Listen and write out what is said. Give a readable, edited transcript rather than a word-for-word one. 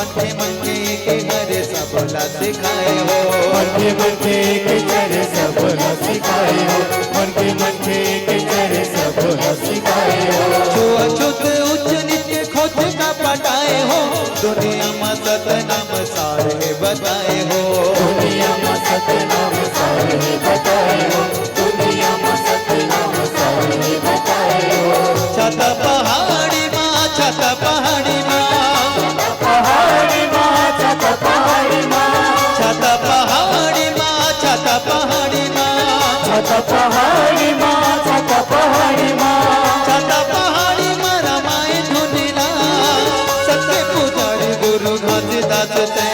मनके के हरे सबला सिखाए हो, मनके के चरे सबला सिखाए हो, मनके के चरे सबला सिखाए हो। छुआछूत उच्च नीच खोज का पटाए हो, दुनिया में सतनाम सारे बताए हो, दुनिया में सतनाम सारे बताए हो, दुनिया में सतनाम सारे बताए हो। छत पहाड़ी माँ, छत पहाड़ी माँ, पहाड़ी माँ, छत पहाड़ी माँ, छत पहाड़ी माँ, छत पहाड़ी माँ, छत पहाड़ी माँ, छत पहाड़ी माँ, छत पहाड़ी माँ रमाए धुनिला, सबके पुजारी गुरु घासीदास ते